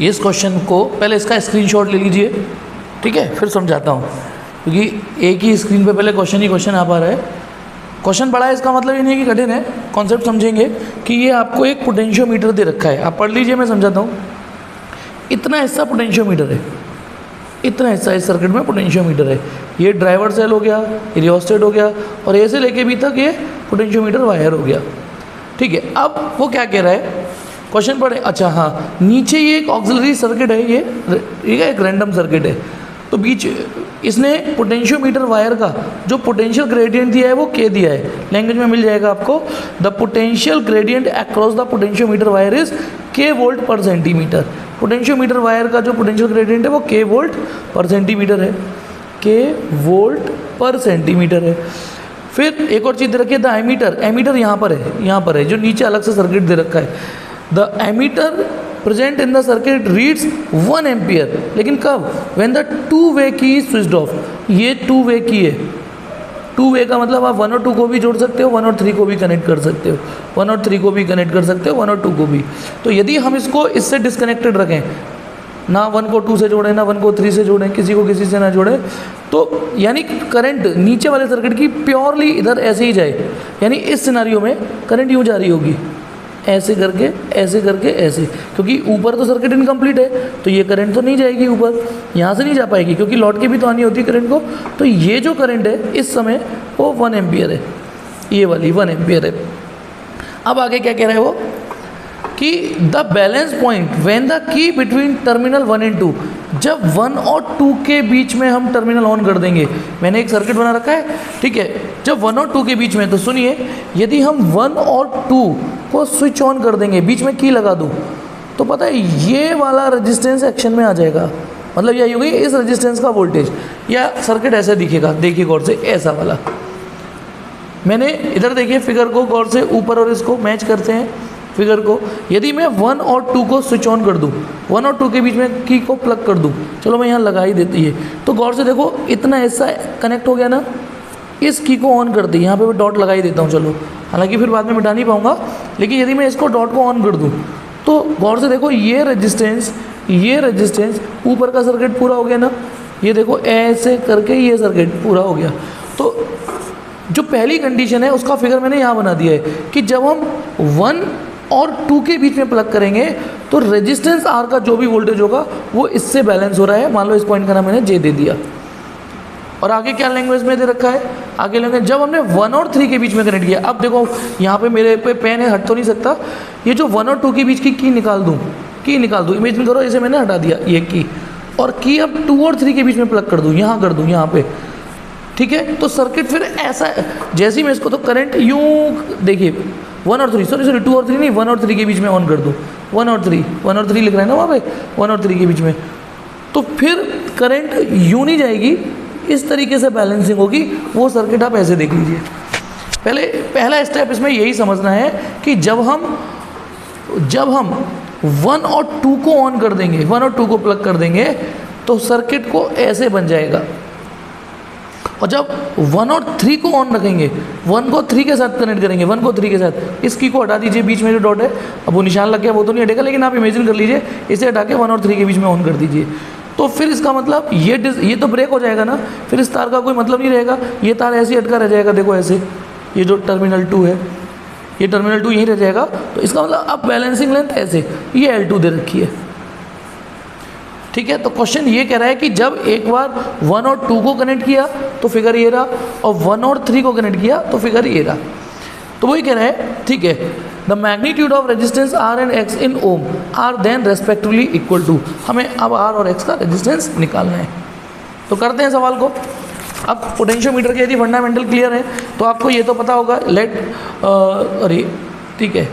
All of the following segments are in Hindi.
इस क्वेश्चन को पहले इसका स्क्रीनशॉट ले लीजिए, ठीक है, फिर समझाता हूँ, क्योंकि एक ही स्क्रीन पे पहले क्वेश्चन ही क्वेश्चन आ पा रहा है। क्वेश्चन बड़ा है इसका मतलब ये नहीं कि कठिन है, कॉन्सेप्ट समझेंगे कि ये आपको एक पोटेंशियोमीटर दे रखा है, आप पढ़ लीजिए, मैं समझाता हूँ। इतना हिस्सा पोटेंशियोमीटर है, इतना हिस्सा इस सर्किट में पोटेंशियोमीटर है। ये ड्राइवर सेल हो गया, रियोस्टेट हो गया, और ए से लेके बी तक ये पोटेंशियोमीटर वायर हो गया, ठीक है। अब वो क्या कह रहा है, क्वेश्चन पढ़े, अच्छा हाँ, नीचे ये एक ऑक्सिलरी सर्किट है, ये एक रैंडम सर्किट है, तो बीच इसने पोटेंशियोमीटर वायर का जो पोटेंशियल ग्रेडियंट दिया है वो के दिया है, लैंग्वेज में मिल जाएगा आपको, the potential gradient across the potentiometer wire is के वोल्ट पर सेंटीमीटर। पोटेंशियोमीटर वायर का जो पोटेंशियल ग्रेडियंट है वो के वोल्ट पर सेंटीमीटर है, के वोल्ट पर सेंटीमीटर है। फिर एक और चीज़ दे रखी है, द एमीटर, एमीटर यहाँ पर है, जो नीचे अलग से सर्किट दे रखा है। The ammeter present in the circuit reads 1 ampere, लेकिन कब, when the two way key is switched off. ये टू वे की है, टू वे का मतलब आप 1 और 2 को भी जोड़ सकते हो, 1 और 3 को भी कनेक्ट कर सकते हो, 1 और 3 को भी कनेक्ट कर सकते हो, 1 और 2 को भी। तो यदि हम इसको इससे डिस्कनेक्टेड रखें, ना 1 को 2 से जोड़ें, ना 1 को 3 से जोड़ें, किसी को किसी से ना जोड़ें, तो यानी करंट नीचे वाले सर्किट की प्योरली इधर ऐसे ही जाए, यानी इस सिनारियो में करंट यूँ जा रही होगी, ऐसे करके ऐसे करके ऐसे, क्योंकि ऊपर तो सर्किट इनकम्प्लीट है, तो ये करंट तो नहीं जाएगी ऊपर, यहाँ से नहीं जा पाएगी, क्योंकि लौट के भी तो आनी होती है करंट को। तो ये जो करंट है इस समय वो 1 एम्पियर है, ये वाली 1 एम्पियर है। अब आगे क्या कह रहा है वो, कि the balance point when the key between terminal 1 and 2, जब 1 और 2 के बीच में हम टर्मिनल ऑन कर देंगे, मैंने एक सर्किट बना रखा है, ठीक है, जब 1 और 2 के बीच में, तो सुनिए, यदि हम 1 और 2 को स्विच ऑन कर देंगे, बीच में की लगा दूँ, तो पता है ये वाला रेजिस्टेंस एक्शन में आ जाएगा, मतलब यही होगी इस रेजिस्टेंस का वोल्टेज, या सर्किट ऐसे दिखेगा, देखिए गौर से, ऐसा वाला। मैंने इधर देखिए फिगर को गौर से, ऊपर और इसको मैच करते हैं फिगर को। यदि मैं 1 और 2 को स्विच ऑन कर दूं, 1 और 2 के बीच में की को प्लग कर दूं, चलो मैं यहाँ लगा ही देती है, तो गौर से देखो इतना हिस्सा कनेक्ट हो गया ना, इस की को ऑन कर दी, यहाँ पे मैं डॉट लगा ही देता हूँ, चलो, हालांकि फिर बाद में मिटा नहीं पाऊँगा, लेकिन यदि मैं इसको डॉट को ऑन कर दूँ, तो गौर से देखो ये रेजिस्टेंस ऊपर का सर्किट पूरा हो गया ना, ये देखो ऐसे करके ये सर्किट पूरा हो गया। तो जो पहली कंडीशन है उसका फिगर मैंने यहाँ बना दिया है, कि जब हम 1 और 2 के बीच में प्लग करेंगे, तो रेजिस्टेंस आर का जो भी वोल्टेज होगा वो इससे बैलेंस हो रहा है। मान लो इस पॉइंट का नाम मैंने जे दे दिया, और आगे क्या लैंग्वेज में दे रखा है, आगे लैंग्वेज जब हमने 1 और 3 के बीच में कनेक्ट किया। अब देखो यहाँ पे मेरे पे पेन है, हट तो नहीं सकता, ये जो 1 और 2 के बीच की निकाल दूँ, इमेजिन करो इसे मैंने हटा दिया, ये की, और की अब 2 और 3 के बीच में प्लग कर दूँ, यहाँ कर दूँ, यहाँ पे, ठीक है। तो सर्किट फिर ऐसा, जैसे ही मैं इसको, तो करंट यूँ देखिए 1 और 3, सॉरी 2 और 3 नहीं, 1 और 3 के बीच में ऑन कर दूँ, 1 और 3 लिख रहे हैं ना वहाँ पे, 1 और 3 के बीच में, तो फिर करंट यूँ नहीं जाएगी, इस तरीके से बैलेंसिंग होगी। वो सर्किट आप ऐसे देख लीजिए। पहला स्टेप इसमें यही समझना है कि जब हम 1 और 2 को ऑन कर देंगे, 1 और 2 को प्लग कर देंगे, तो सर्किट को ऐसे बन जाएगा, और जब 1 और 3 को ऑन रखेंगे, 1 को 3 के साथ कनेक्ट करेंगे, 1 को 3 के साथ, इसकी को हटा दीजिए, बीच में जो डॉट है, अब वो निशान लग गया, वो तो नहीं हटेगा, लेकिन आप इमेजिन कर लीजिए, इसे हटा के 1 और 3 के बीच में ऑन कर दीजिए, तो फिर इसका मतलब ये तो ब्रेक हो जाएगा ना, फिर इस तार का कोई मतलब नहीं रहेगा, ये तार ऐसे ही अटका रह जाएगा, देखो ऐसे, ये जो टर्मिनल 2 है, ये टर्मिनल 2 यहीं रह जाएगा। तो इसका मतलब अब बैलेंसिंग लेंथ ऐसे, ये L2 दे रखी है, ठीक है। तो क्वेश्चन ये कह रहा है कि जब एक बार 1 और 2 को कनेक्ट किया तो फिगर ये रहा, और 1 और 3 को कनेक्ट किया तो फिगर ये रहा। तो वही कह रहा है, ठीक है, the magnitude of resistance R and X in ohm are then respectively equal to, हमें अब R और X का रेजिस्टेंस निकालना है। तो करते हैं सवाल को। अब पोटेंशियोमीटर के यदि फंडामेंटल क्लियर है तो आपको ये तो पता होगा, अरे ठीक है,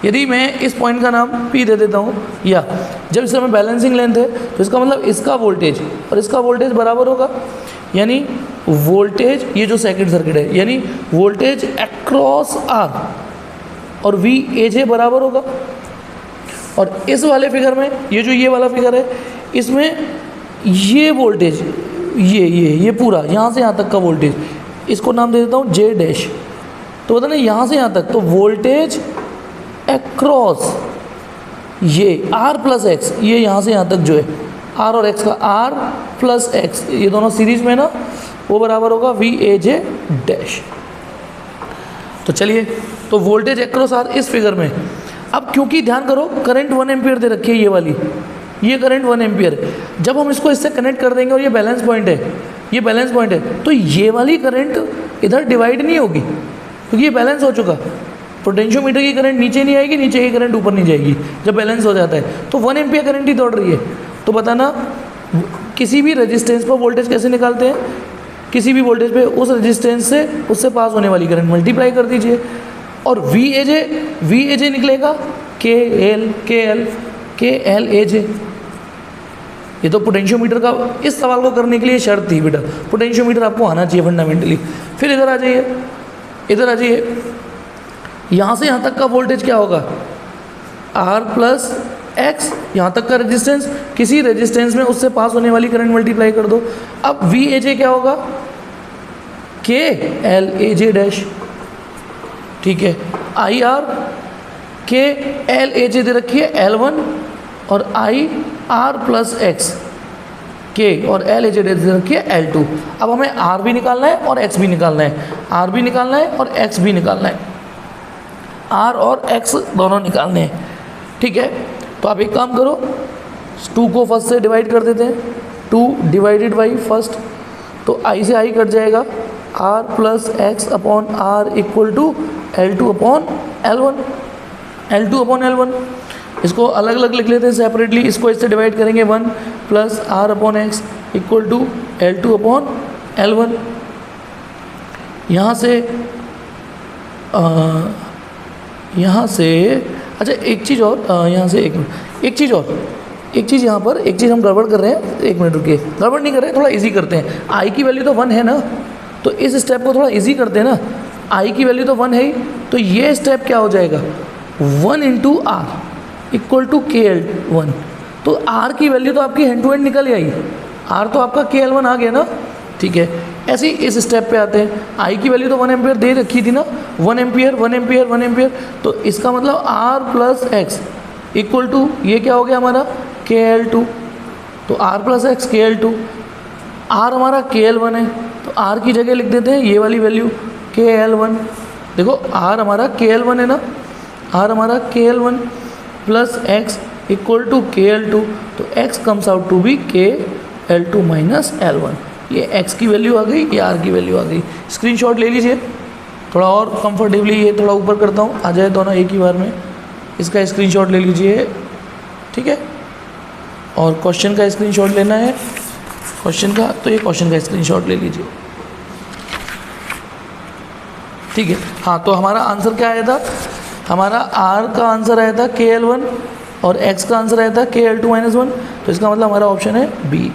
यदि मैं इस पॉइंट का नाम P दे देता हूँ, या जब इस समय बैलेंसिंग लेंथ है, तो इसका मतलब इसका वोल्टेज और इसका वोल्टेज बराबर होगा, यानी वोल्टेज, ये जो सेकंड सर्किट है, यानी वोल्टेज अक्रॉस R और V AJ बराबर होगा। और इस वाले फिगर में, ये वाला फिगर है, इसमें ये वोल्टेज, ये पूरा यहाँ से यहाँ तक का वोल्टेज, इसको नाम दे देता हूँ J डैश। तो पता ना यहाँ से यहाँ तक, तो वोल्टेज अक्रॉस ये आर प्लस एक्स, ये यहाँ से यहाँ तक जो है आर और एक्स का, आर प्लस एक्स ये दोनों सीरीज में ना, वो बराबर होगा वी ए जे डैश। तो चलिए, तो वोल्टेज एक्रॉस आर इस फिगर में। अब क्योंकि ध्यान करो करंट 1 एम्पियर दे रखी है ये वाली, ये करंट 1 एम्पियर है, जब हम इसको इससे कनेक्ट कर देंगे और ये बैलेंस पॉइंट है, ये बैलेंस पॉइंट है, तो ये वाली करंट इधर डिवाइड नहीं होगी क्योंकि ये बैलेंस हो चुका। पोटेंशियोमीटर की करंट नीचे नहीं आएगी, नीचे की करंट ऊपर नहीं जाएगी जब बैलेंस हो जाता है। तो 1 एम्पियर करंट ही दौड़ रही है। तो बताना किसी भी रेजिस्टेंस पर वोल्टेज कैसे निकालते हैं, किसी भी वोल्टेज पे उस रेजिस्टेंस से उससे पास होने वाली करंट मल्टीप्लाई कर दीजिए, और वी ए जे निकलेगा के एल ए जे। ये तो पोटेंशियोमीटर का इस सवाल को करने के लिए शर्त थी बेटा, पोटेंशियोमीटर आपको आना चाहिए फंडामेंटली। फिर इधर आ जाइए, इधर आ जाइए, यहाँ से यहाँ तक का वोल्टेज क्या होगा, आर प्लस एक्स, यहाँ तक का रेजिस्टेंस, किसी रेजिस्टेंस में उससे पास होने वाली करंट मल्टीप्लाई कर दो। अब वी ए जे क्या होगा, के एल ए जे डैश, ठीक है। आई आर के एल ए जे दे रखी है L1, और आई आर प्लस एक्स के और एल ए जे दे रखी है L2। अब हमें आर भी निकालना है और एक्स भी निकालना है, आर भी निकालना है और एक्स भी निकालना है, आर और एक्स दोनों निकालने हैं, ठीक है। तो आप एक काम करो, 2 को फर्स्ट से डिवाइड कर देते हैं, 2 डिवाइडेड बाई फर्स्ट, तो आई से आई कट जाएगा, R plus X upon R equal to L2 upon L1, L2 upon L1। इसको अलग अलग लिख लेते हैं सेपरेटली, इसको इससे डिवाइड करेंगे 1 plus R upon X equal to L2 upon L1। यहाँ से अच्छा एक चीज़ और, यहाँ से एक चीज़ यहाँ पर एक चीज़ हम गड़बड़ कर रहे हैं, 1 मिनट रुकिए, गड़बड़ नहीं कर रहे हैं, थोड़ा इजी करते हैं। आई की वैल्यू तो 1 है ना, तो इस स्टेप को थोड़ा इजी करते हैं ना, आई की वैल्यू तो 1 है ही, तो ये स्टेप क्या हो जाएगा, 1 into are equal to K L 1। तो आर की वैल्यू तो आपकी हैंड टू हैंड निकल आई, आर तो आपका के एल 1 आ गया ना, ठीक है। ऐसे ही इस स्टेप पे आते हैं, आई की वैल्यू तो 1 एम्पियर दे रखी थी ना, 1 एम्पियर, तो इसका मतलब R plus X equal to ये क्या हो गया हमारा के एल 2। तो R plus X K L 2, R हमारा के एल 1 है, तो आर की जगह लिख देते हैं ये वाली वैल्यू के एल 1। देखो आर हमारा के एल 1 है ना, आर हमारा K L 1 plus X equal to K L 2, तो X comes out to be K L 2 minus L 1। ये x की वैल्यू आ गई, ये r की वैल्यू आ गई। स्क्रीनशॉट ले लीजिए, थोड़ा और कंफर्टेबली ये थोड़ा ऊपर करता हूँ, आ जाए दोनों एक ही बार में। इसका स्क्रीनशॉट ले लीजिए, ठीक है। और क्वेश्चन का स्क्रीनशॉट लेना है, क्वेश्चन का, तो ये क्वेश्चन का स्क्रीनशॉट ले लीजिए, ठीक है। हाँ, तो हमारा आंसर क्या आया था, हमारा r का आंसर आया था के एल 1 और x का आंसर आया था के एल 2 माइनस 1, तो इसका मतलब हमारा ऑप्शन है बी।